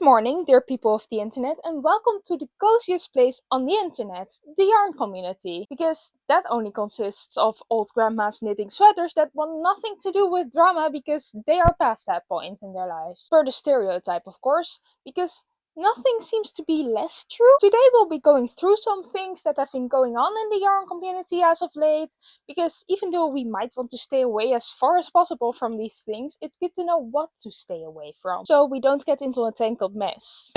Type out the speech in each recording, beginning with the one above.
morning, dear people of the internet, and welcome to the coziest place on the internet, the yarn community. Because that only consists of old grandmas knitting sweaters that want nothing to do with drama because they are past that point in their lives. Per the stereotype, of course, because nothing seems to be less true. Today we'll be going through some things that have been going on in the yarn community as of late, because even though we might want to stay away as far as possible from these things, it's good to know what to stay away from, so we don't get into a tangled mess.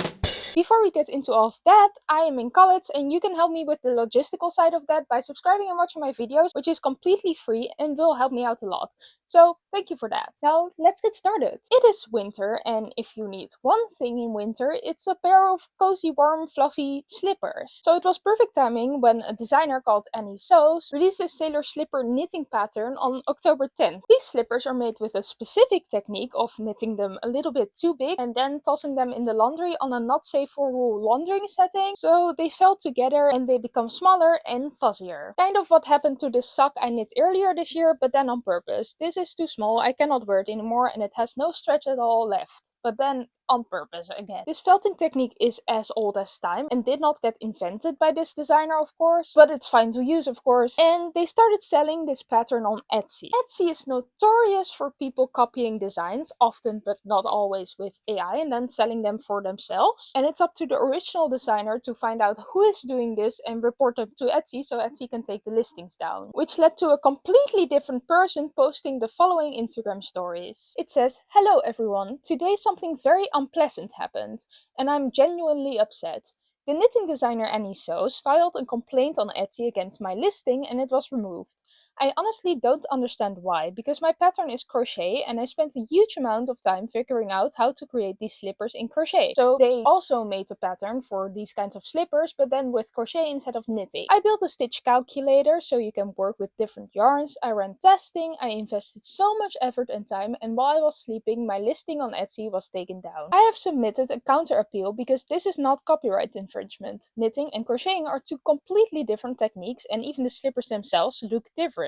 Before we get into all of that, I am in college and you can help me with the logistical side of that by subscribing and watching my videos, which is completely free and will help me out a lot. So thank you for that. Now let's get started. It is winter, and if you need one thing in winter, it's a pair of cozy, warm, fluffy slippers. So it was perfect timing when a designer called Annie Sews released a sailor slipper knitting pattern on October 10th. These slippers are made with a specific technique of knitting them a little bit too big and then tossing them in the laundry on a not safe for wool laundering setting, so they fell together and they become smaller and fuzzier. Kind of what happened to this sock I knit earlier this year, but then on purpose. This is too small, I cannot wear it anymore, and it has no stretch at all left. But then on purpose again. This felting technique is as old as time and did not get invented by this designer, of course, but it's fine to use, of course, and they started selling this pattern on Etsy. Etsy is notorious for people copying designs, often but not always with AI, and then selling them for themselves, and it's up to the original designer to find out who is doing this and report them to Etsy so Etsy can take the listings down, which led to a completely different person posting the following Instagram stories. It says, "Hello everyone, today something very unpleasant happened, and I'm genuinely upset. The knitting designer Annie Sews filed a complaint on Etsy against my listing and it was removed. I honestly don't understand why, because my pattern is crochet and I spent a huge amount of time figuring out how to create these slippers in crochet. So they also made a pattern for these kinds of slippers, but then with crochet instead of knitting. I built a stitch calculator so you can work with different yarns. I ran testing, I invested so much effort and time, and while I was sleeping, my listing on Etsy was taken down. I have submitted a counter appeal because this is not copyright infringement. Knitting and crocheting are two completely different techniques, and even the slippers themselves look different.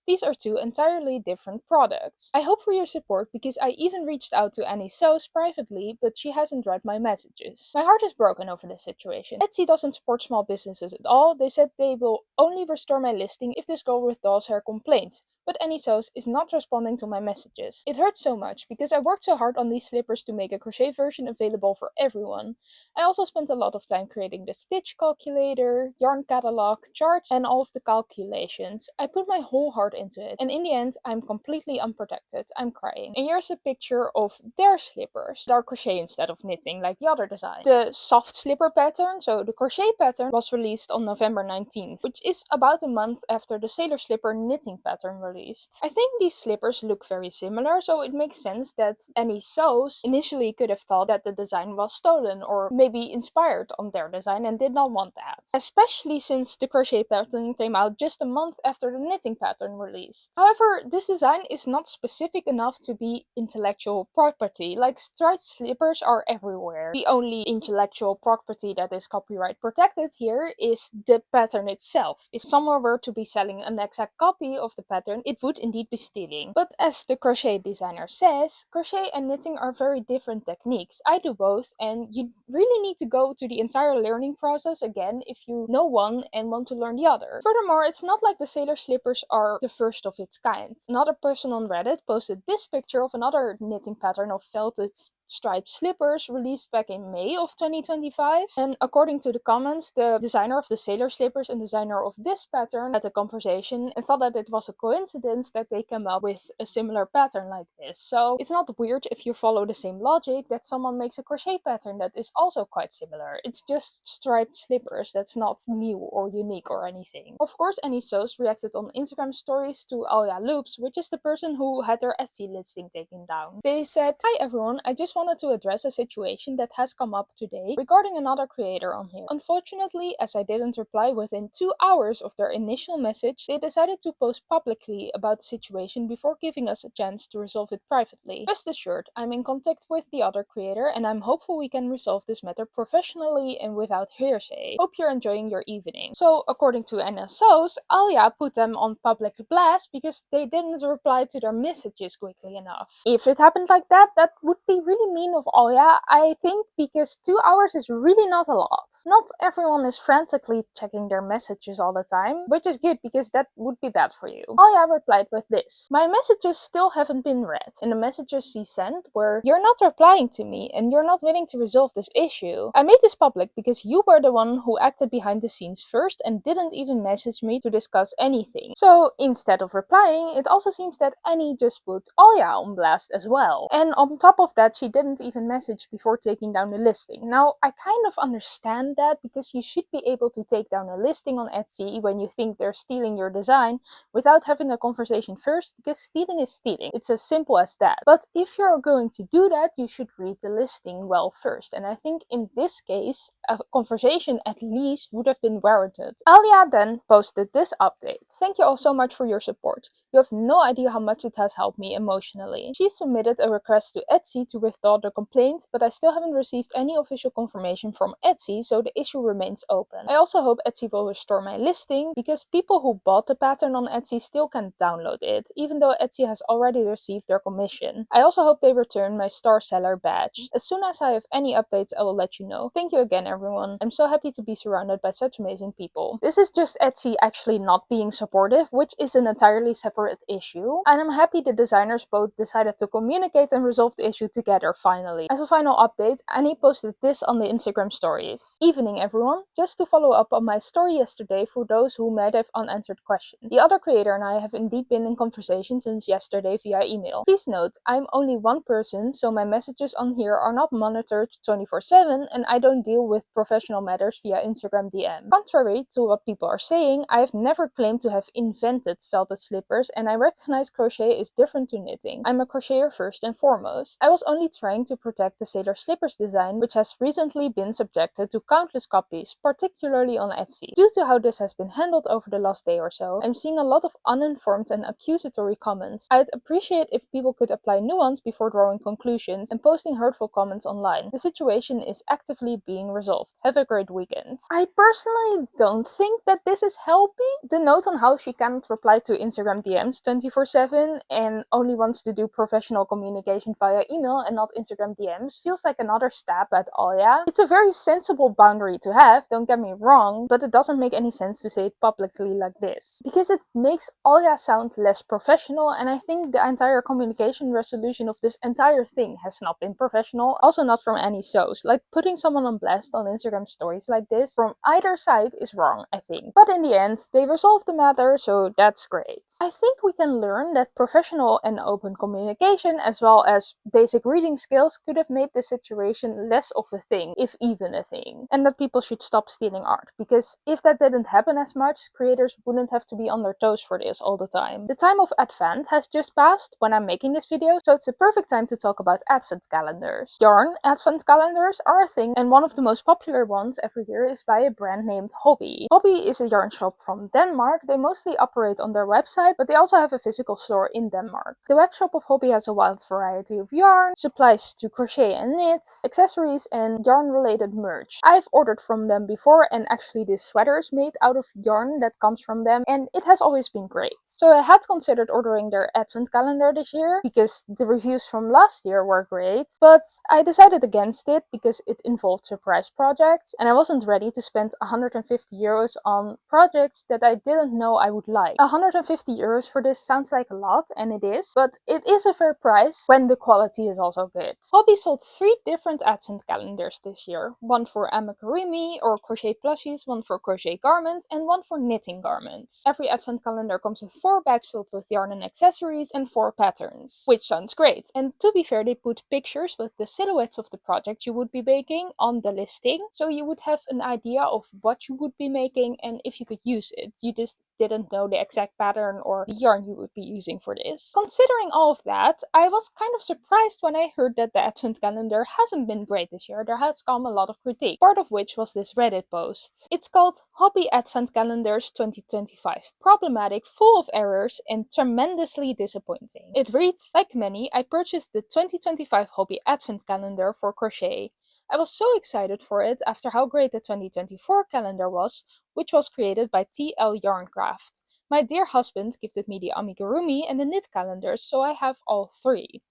These are two entirely different products. I hope for your support because I even reached out to Annie Sews privately, but she hasn't read my messages. My heart is broken over this situation. Etsy doesn't support small businesses at all. They said they will only restore my listing if this girl withdraws her complaint. But Annie Sews is not responding to my messages. It hurts so much because I worked so hard on these slippers to make a crochet version available for everyone. I also spent a lot of time creating the stitch calculator, yarn catalog, charts, and all of the calculations. I put my whole heart into it, and in the end, I'm completely unprotected. I'm crying. And here's a picture of their slippers. They are crochet instead of knitting, like the other design. The soft slipper pattern, so the crochet pattern, was released on November 19th, which is about a month after the sailor slipper knitting pattern released. I think these slippers look very similar, so it makes sense that Annie Sews initially could have thought that the design was stolen or maybe inspired on their design and did not want that. Especially since the crochet pattern came out just a month after the knitting pattern released. However, this design is not specific enough to be intellectual property, like striped slippers are everywhere. The only intellectual property that is copyright protected here is the pattern itself. If someone were to be selling an exact copy of the pattern, it would indeed be stealing. But as the crochet designer says, crochet and knitting are very different techniques. I do both, and you really need to go to the entire learning process again if you know one and want to learn the other. Furthermore, it's not like the sailor slippers are the first of its kind. Another person on Reddit posted this picture of another knitting pattern of felted striped slippers released back in May of 2025, and according to the comments, the designer of the sailor slippers and designer of this pattern had a conversation and thought that it was a coincidence that they came up with a similar pattern like this. So it's not weird if you follow the same logic that someone makes a crochet pattern that is also quite similar. It's just striped slippers that's not new or unique or anything. Of course, Annie Sews reacted on Instagram stories to Alya Loops, which is the person who had their Etsy listing taken down. They said, "Hi everyone, I just wanted to address a situation that has come up today regarding another creator on here. Unfortunately, as I didn't reply within 2 hours of their initial message, they decided to post publicly about the situation before giving us a chance to resolve it privately. Rest assured, I'm in contact with the other creator and I'm hopeful we can resolve this matter professionally and without hearsay. Hope you're enjoying your evening." So, according to Anna Sews, Alya put them on public blast because they didn't reply to their messages quickly enough. If it happened like that, that would be really really mean of Alya, I think, because 2 hours is really not a lot. Not everyone is frantically checking their messages all the time, which is good because that would be bad for you. Alya replied with this: "My messages still haven't been read." And the messages she sent were: "You're not replying to me and you're not willing to resolve this issue. I made this public because you were the one who acted behind the scenes first and didn't even message me to discuss anything." So instead of replying, it also seems that Annie just put Alya on blast as well. And on top of that, she didn't even message before taking down the listing. Now, I kind of understand that because you should be able to take down a listing on Etsy when you think they're stealing your design without having a conversation first, because stealing is stealing. It's as simple as that. But if you're going to do that, you should read the listing well first. And I think in this case, a conversation at least would have been warranted. Alya then posted this update: "Thank you all so much for your support. You have no idea how much it has helped me emotionally." She submitted a request to Etsy to withdraw the complaint, but I still haven't received any official confirmation from Etsy, so the issue remains open. I also hope Etsy will restore my listing, because people who bought the pattern on Etsy still can download it, even though Etsy has already received their commission. I also hope they return my star seller badge. As soon as I have any updates, I will let you know. Thank you again, everyone. I'm so happy to be surrounded by such amazing people. This is just Etsy actually not being supportive, which is an entirely separate issue, and I'm happy the designers both decided to communicate and resolve the issue together finally. As a final update, Annie posted this on the Instagram stories: "Evening everyone, just to follow up on my story yesterday for those who might have unanswered questions. The other creator and I have indeed been in conversation since yesterday via email. Please note, I'm only one person, so my messages on here are not monitored 24/7 and I don't deal with professional matters via Instagram DM. Contrary to what people are saying, I have never claimed to have invented felted slippers, and I recognize crochet is different to knitting. I'm a crocheter first and foremost. I was only trying to protect the sailor slippers design, which has recently been subjected to countless copies, particularly on Etsy. Due to how this has been handled over the last day or so, I'm seeing a lot of uninformed and accusatory comments. I'd appreciate if people could apply nuance before drawing conclusions and posting hurtful comments online. The situation is actively being resolved. Have a great weekend." I personally don't think that this is helping. The note on how she cannot reply to Instagram DMs 24/7 and only wants to do professional communication via email and not Instagram DMs feels like another stab at Alya. It's a very sensible boundary to have, don't get me wrong, but it doesn't make any sense to say it publicly like this, because it makes Alya sound less professional, and I think the entire communication resolution of this entire thing has not been professional, also not from any source. Like, putting someone on blast on Instagram stories like this from either side is wrong, I think. But in the end, they resolved the matter, so that's great. I think we can learn that professional and open communication, as well as basic reading skills, could have made this situation less of a thing, if even a thing. And that people should stop stealing art, because if that didn't happen as much, creators wouldn't have to be on their toes for this all the time. The time of Advent has just passed when I'm making this video, so it's a perfect time to talk about Advent calendars. Yarn Advent calendars are a thing, and one of the most popular ones every year is by a brand named Hobbii. Hobbii is a yarn shop from Denmark. They mostly operate on their website, but they also have a physical store in Denmark. The webshop of Hobbii has a wide variety of yarn, supplies to crochet and knit, accessories, and yarn-related merch. I've ordered from them before, and actually this sweater is made out of yarn that comes from them, and it has always been great. So I had considered ordering their Advent calendar this year, because the reviews from last year were great, but I decided against it because it involved surprise projects, and I wasn't ready to spend 150 euros on projects that I didn't know I would like. 150 euros for this sounds like a lot, and it is, but it is a fair price when the quality is also good. Hobbii sold 3 different Advent calendars this year. One for amigurumi or crochet plushies, one for crochet garments, and one for knitting garments. Every Advent calendar comes with 4 bags filled with yarn and accessories and 4 patterns, which sounds great. And to be fair, they put pictures with the silhouettes of the projects you would be making on the listing, so you would have an idea of what you would be making and if you could use it. You just didn't know the exact pattern or the yarn you would be using for this. Considering all of that, I was kind of surprised when I heard that the Advent calendar hasn't been great this year. There has come a lot of critique, part of which was this Reddit post. It's called Hobbii Advent Calendars 2025. Problematic, full of errors, and tremendously disappointing. It reads: "Like many, I purchased the 2025 Hobbii Advent calendar for crochet. I was so excited for it after how great the 2024 calendar was, which was created by TL Yarncraft. My dear husband gifted me the amigurumi and the knit calendars, so I have all 3.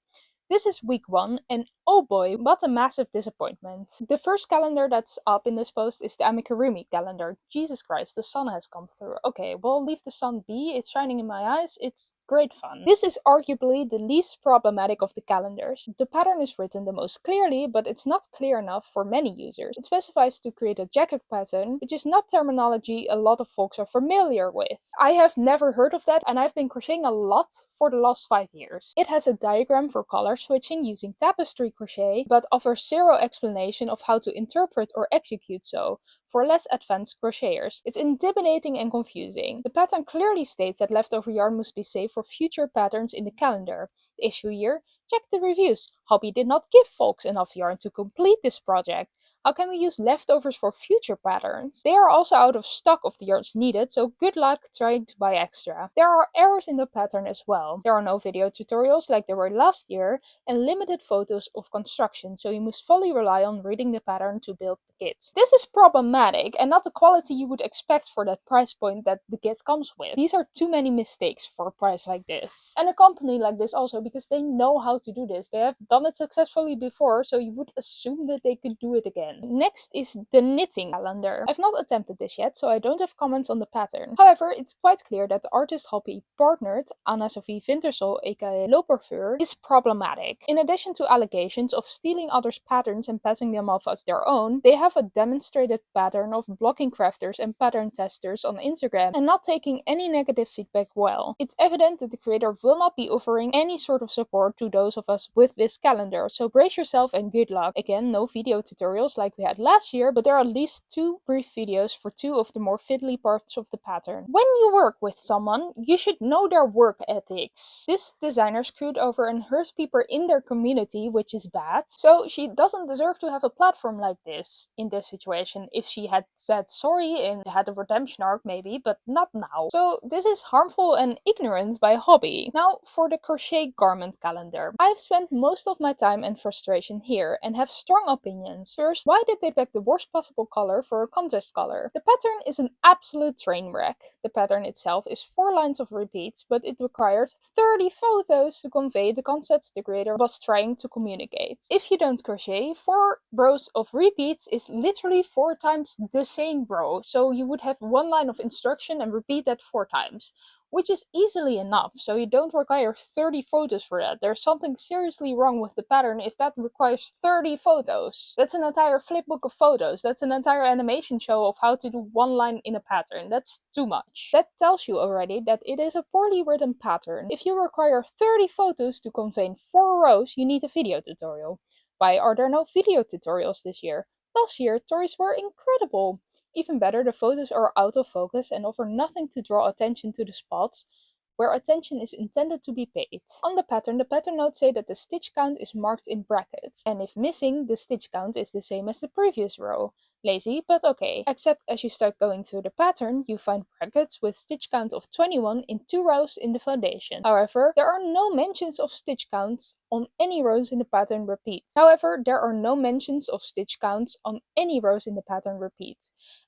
This is week 1, and Oh boy, what a massive disappointment. The first calendar that's up in this post is the amigurumi calendar. Jesus Christ, the sun has come through. Okay, we'll leave the sun be, it's shining in my eyes, it's great fun. This is arguably the least problematic of the calendars. The pattern is written the most clearly, but it's not clear enough for many users. It specifies to create a jacket pattern, which is not terminology a lot of folks are familiar with. I have never heard of that, and I've been crocheting a lot for the last 5 years. It has a diagram for color switching using tapestry crochet, but offers zero explanation of how to interpret or execute so for less advanced crocheters. It's intimidating and confusing. The pattern clearly states that leftover yarn must be saved for future patterns in the calendar. The issue year? Check the reviews. Hobbii did not give folks enough yarn to complete this project. How can we use leftovers for future patterns? They are also out of stock of the yarns needed, so good luck trying to buy extra. There are errors in the pattern as well. There are no video tutorials like there were last year, and limited photos of construction, so you must fully rely on reading the pattern to build the kit. This is problematic, and not the quality you would expect for that price point that the kit comes with. These are too many mistakes for a price like this. And a company like this also, because they know how to do this. They have done it successfully before, so you would assume that they could do it again. Next is the knitting calendar. I've not attempted this yet, so I don't have comments on the pattern. However, it's quite clear that the artist Hobbii partnered, Anna-Sophie Wintersol aka Loperfeur, is problematic. In addition to allegations of stealing others' patterns and passing them off as their own, they have a demonstrated pattern of blocking crafters and pattern testers on Instagram and not taking any negative feedback well. It's evident that the creator will not be offering any sort of support to those of us with this calendar, so brace yourself and good luck. Again, no video tutorials like we had last year, but there are at least 2 brief videos for 2 of the more fiddly parts of the pattern. When you work with someone, you should know their work ethics. This designer screwed over an hearse-peeper in their community, which is bad, so she doesn't deserve to have a platform like this in this situation. If she had said sorry and had a redemption arc maybe, but not now. So this is harmful and ignorant by Hobbii. Now for the crochet garment calendar. I've spent most of my time and frustration here and have strong opinions. First, why did they pick the worst possible color for a contrast color? The pattern is an absolute train wreck. The pattern itself is 4 lines of repeats, but it required 30 photos to convey the concepts the creator was trying to communicate. If you don't crochet, 4 rows of repeats is literally 4 times the same row, so you would have 1 line of instruction and repeat that 4 times. Which is easily enough, so you don't require 30 photos for that. There's something seriously wrong with the pattern if that requires 30 photos. That's an entire flipbook of photos. That's an entire animation show of how to do 1 line in a pattern. That's too much. That tells you already that it is a poorly written pattern. If you require 30 photos to convey 4 rows, you need a video tutorial. Why are there no video tutorials this year? Last year, toys were incredible. Even better, the photos are out of focus and offer nothing to draw attention to the spots where attention is intended to be paid. On the pattern notes say that the stitch count is marked in brackets, and if missing, the stitch count is the same as the previous row. Lazy, but okay. Except as you start going through the pattern, you find brackets with stitch count of 21 in 2 rows in the foundation. However, there are no mentions of stitch counts on any rows in the pattern repeat.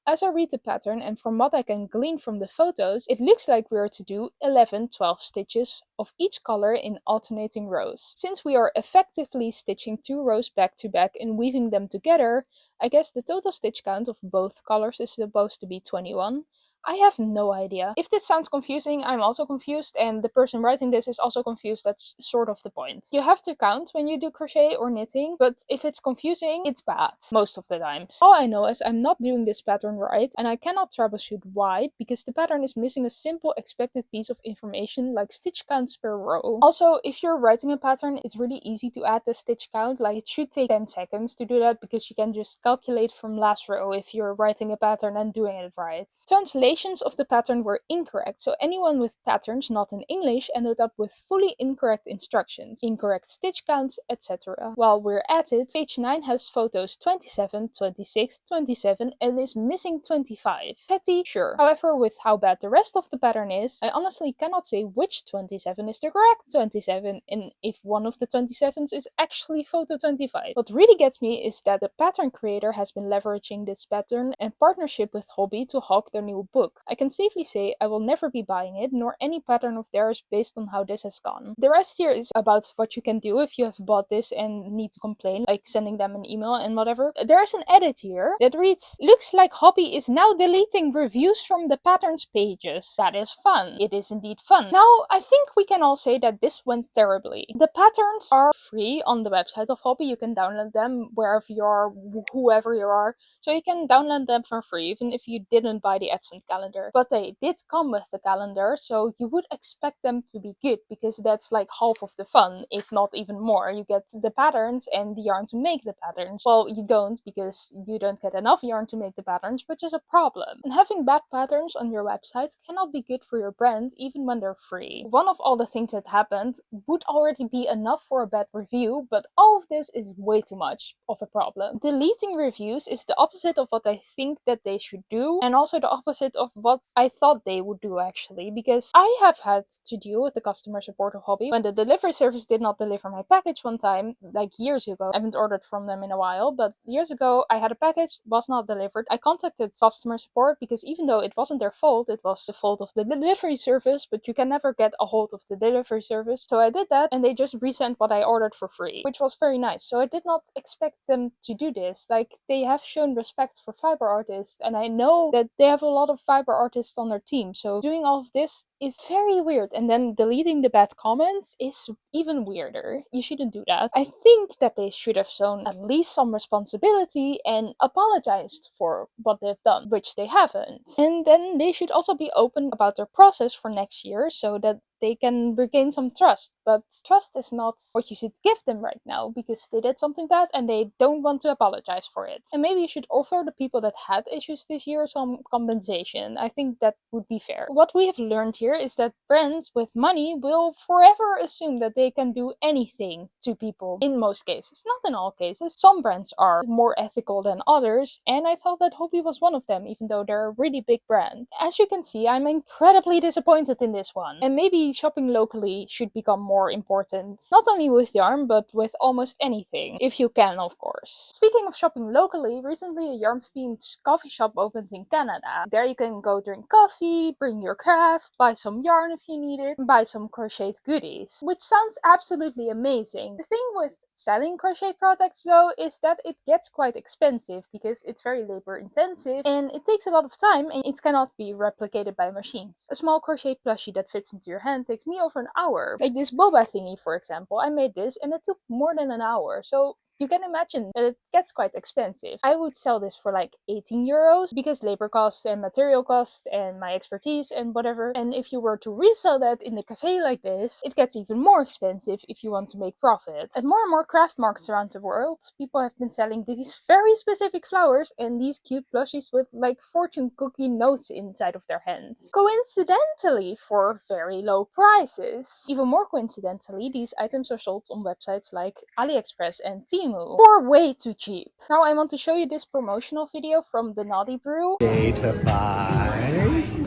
As I read the pattern and from what I can glean from the photos, it looks like we are to do 11-12 stitches of each color in alternating rows. Since we are effectively stitching 2 rows back to back and weaving them together, I guess the total stitch count of both colors is supposed to be 21. I have no idea. If this sounds confusing, I'm also confused, and the person writing this is also confused. That's sort of the point. You have to count when you do crochet or knitting, but if it's confusing, it's bad, most of the times. All I know is I'm not doing this pattern right, and I cannot troubleshoot why, because the pattern is missing a simple expected piece of information like stitch counts per row. Also, if you're writing a pattern, it's really easy to add the stitch count, like it should take 10 seconds to do that, because you can just calculate from last row if you're writing a pattern and doing it right. Translations of the pattern were incorrect, so anyone with patterns not in English ended up with fully incorrect instructions, incorrect stitch counts, etc. While we're at it, page 9 has photos 27, 26, 27 and is missing 25. Petty? Sure. However, with how bad the rest of the pattern is, I honestly cannot say which 27 is the correct 27 and if one of the 27s is actually photo 25. What really gets me is that the pattern creator has been leveraging this pattern and partnership with Hobbii to hawk their new book. I can safely say I will never be buying it, nor any pattern of theirs based on how this has gone. The rest here is about what you can do if you have bought this and need to complain, like sending them an email and whatever. There's an edit here that reads, "Looks like Hobbii is now deleting reviews from the patterns pages. That is fun." It is indeed fun. Now, I think we can all say that this went terribly. The patterns are free on the website of Hobbii. You can download them wherever you are, whoever you are. So you can download them for free, even if you didn't buy the advent calendar. But they did come with the calendar, so you would expect them to be good, because that's like half of the fun, if not even more. You get the patterns and the yarn to make the patterns. Well, you don't, because you don't get enough yarn to make the patterns, which is a problem. And having bad patterns on your website cannot be good for your brand, even when they're free. One of all the things that happened would already be enough for a bad review, but all of this is way too much of a problem. Deleting reviews is the opposite of what I think that they should do, and also the opposite of what I thought they would do, actually, because I have had to deal with the customer support of Hobbii when the delivery service did not deliver my package one time, like years ago. I haven't ordered from them in a while, but years ago I had a package, was not delivered. I contacted customer support because even though it wasn't their fault, it was the fault of the delivery service, but you can never get a hold of the delivery service. So I did that, and they just resent what I ordered for free, which was very nice. So I did not expect them to do this. Like, they have shown respect for fiber artists, and I know that they have a lot of fiber artists on their team. So doing all of this is very weird, and then deleting the bad comments is even weirder. You shouldn't do that. I think that they should have shown at least some responsibility and apologized for what they've done, which they haven't. And then they should also be open about their process for next year, so that they can regain some trust. But trust is not what you should give them right now, because they did something bad and they don't want to apologize for it. And maybe you should offer the people that had issues this year some compensation. I think that would be fair. What we have learned here is that brands with money will forever assume that they can do anything to people. In most cases, not in all cases. Some brands are more ethical than others, and I thought that Hobbii was one of them, even though they're a really big brand. As you can see, I'm incredibly disappointed in this one. And maybe shopping locally should become more important. Not only with yarn, but with almost anything. If you can, of course. Speaking of shopping locally, recently a yarn-themed coffee shop opened in Canada. There you can go drink coffee, bring your craft, buy some yarn if you need it, and buy some crocheted goodies. Which sounds absolutely amazing. The thing with selling crochet products, though, is that it gets quite expensive because it's very labor intensive and it takes a lot of time and it cannot be replicated by machines. A small crochet plushie that fits into your hand takes me over an hour. Like this boba thingy, for example. I made this and it took more than an hour. So you can imagine that it gets quite expensive. I would sell this for like 18 euros because labor costs and material costs and my expertise and whatever. And if you were to resell that in a cafe like this, it gets even more expensive if you want to make profit. At more and more craft markets around the world, people have been selling these very specific flowers and these cute plushies with like fortune cookie notes inside of their hands. Coincidentally, for very low prices. Even more coincidentally, these items are sold on websites like AliExpress and Temu for way too cheap. Now I want to show you this promotional video from the Naughty Brew. Day to buy,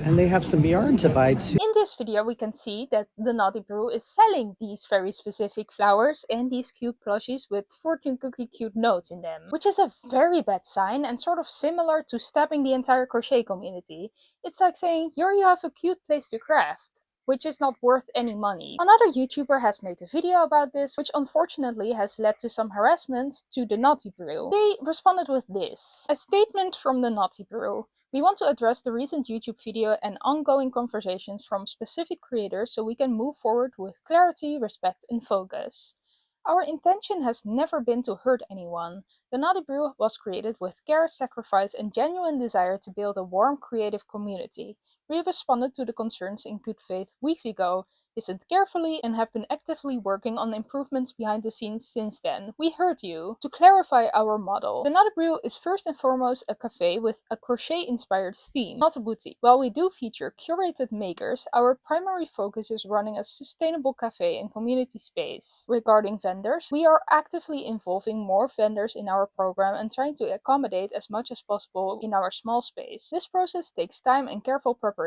and they have some yarn to buy too. In this video we can see that the Naughty Brew is selling these very specific flowers and these cute plushies with fortune cookie cute notes in them, which is a very bad sign and sort of similar to stabbing the entire crochet community. It's like saying, here you have a cute place to craft, which is not worth any money. Another YouTuber has made a video about this, which unfortunately has led to some harassment to the Naughty Brew. They responded with this: a statement from the Naughty Brew. We want to address the recent YouTube video and ongoing conversations from specific creators so we can move forward with clarity, respect, and focus. Our intention has never been to hurt anyone. The Naughty Brew was created with care, sacrifice, and genuine desire to build a warm, creative community. We responded to the concerns in good faith weeks ago, listened carefully, and have been actively working on improvements behind the scenes since then. We heard you. To clarify our model, the Naughty Brew is first and foremost a cafe with a crochet-inspired theme, not a boutique. While we do feature curated makers, our primary focus is running a sustainable cafe and community space. Regarding vendors, we are actively involving more vendors in our program and trying to accommodate as much as possible in our small space. This process takes time and careful preparation.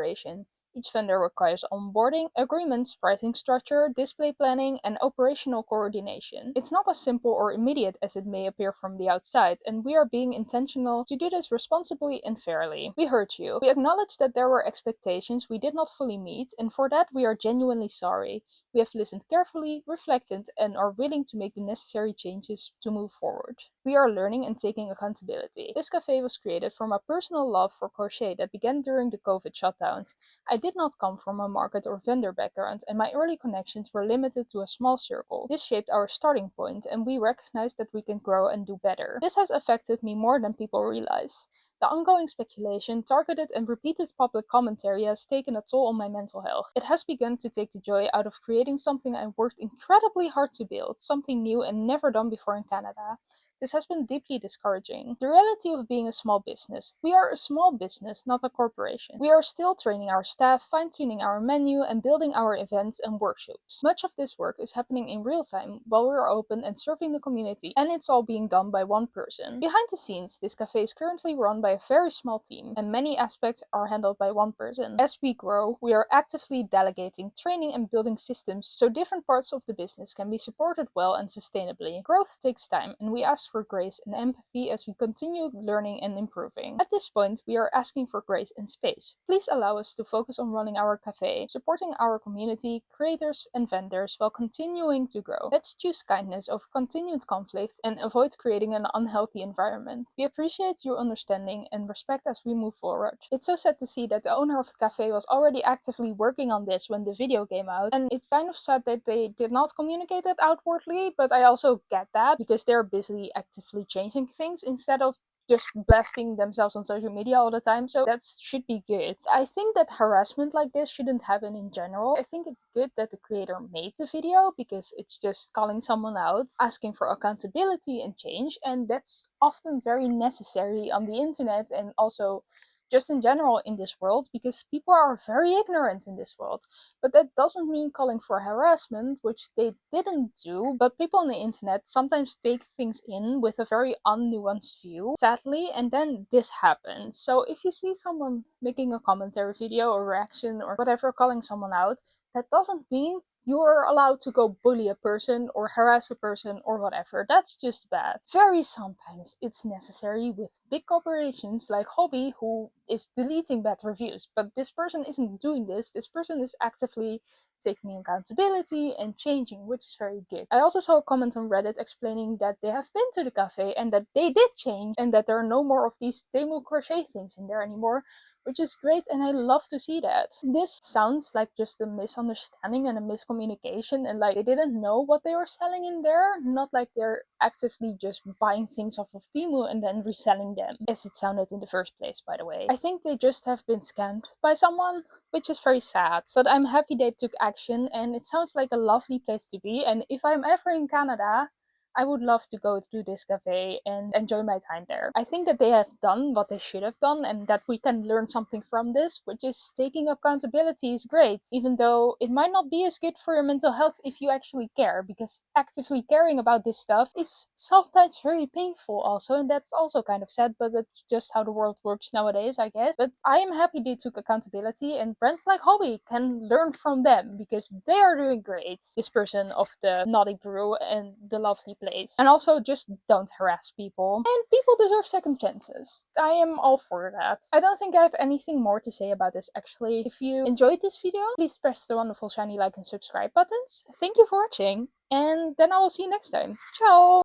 Each vendor requires onboarding, agreements, pricing structure, display planning, and operational coordination. It's not as simple or immediate as it may appear from the outside, and we are being intentional to do this responsibly and fairly. We heard you. We acknowledge that there were expectations we did not fully meet, and for that we are genuinely sorry. We have listened carefully, reflected, and are willing to make the necessary changes to move forward. We are learning and taking accountability. This cafe was created from a personal love for crochet that began during the COVID shutdowns. I did not come from a market or vendor background, and my early connections were limited to a small circle. This shaped our starting point, and we recognize that we can grow and do better. This has affected me more than people realize. The ongoing speculation, targeted and repeated public commentary has taken a toll on my mental health. It has begun to take the joy out of creating something I worked incredibly hard to build, something new and never done before in Canada. This has been deeply discouraging. The reality of being a small business. We are a small business, not a corporation. We are still training our staff, fine-tuning our menu, and building our events and workshops. Much of this work is happening in real time while we are open and serving the community, and it's all being done by one person. Behind the scenes, this cafe is currently run by a very small team, and many aspects are handled by one person. As we grow, we are actively delegating, training, and building systems so different parts of the business can be supported well and sustainably. Growth takes time, and we ask for grace and empathy as we continue learning and improving. At this point, we are asking for grace and space. Please allow us to focus on running our cafe, supporting our community, creators, and vendors while continuing to grow. Let's choose kindness over continued conflict and avoid creating an unhealthy environment. We appreciate your understanding and respect as we move forward. It's so sad to see that the owner of the cafe was already actively working on this when the video came out, and it's kind of sad that they did not communicate it outwardly, but I also get that because they're busy actively changing things instead of just blasting themselves on social media all the time, so that should be good. I think that harassment like this shouldn't happen in general. I think it's good that the creator made the video because it's just calling someone out, asking for accountability and change, and that's often very necessary on the internet and also just in general in this world because people are very ignorant in this world. But that doesn't mean calling for harassment, which they didn't do, but people on the internet sometimes take things in with a very unnuanced view, sadly, and then this happens. So if you see someone making a commentary video or reaction or whatever calling someone out, that doesn't mean you're allowed to go bully a person or harass a person or whatever. That's just bad. Very sometimes it's necessary with big corporations like Hobbii who is deleting bad reviews, but this person isn't doing this. This person is actively taking accountability and changing, which is very good. I also saw a comment on Reddit explaining that they have been to the cafe and that they did change and that there are no more of these Temu crochet things in there anymore, which is great, and I love to see that. This sounds like just a misunderstanding and a miscommunication, and like they didn't know what they were selling in there, not like they're actively just buying things off of Temu and then reselling them, as it sounded in the first place, by the way. I think they just have been scammed by someone, which is very sad, but I'm happy they took action, and it sounds like a lovely place to be, and if I'm ever in Canada, I would love to go to this cafe and enjoy my time there. I think that they have done what they should have done and that we can learn something from this, which is taking accountability is great, even though it might not be as good for your mental health if you actually care, because actively caring about this stuff is sometimes very painful also, and that's also kind of sad, but that's just how the world works nowadays, I guess. But I am happy they took accountability, and brands like Hobbii can learn from them because they are doing great. This person of the Naughty Brew and the lovely place. And also just don't harass people. And people deserve second chances. I am all for that. I don't think I have anything more to say about this actually. If you enjoyed this video, please press the wonderful shiny like and subscribe buttons. Thank you for watching, and then I will see you next time. Ciao!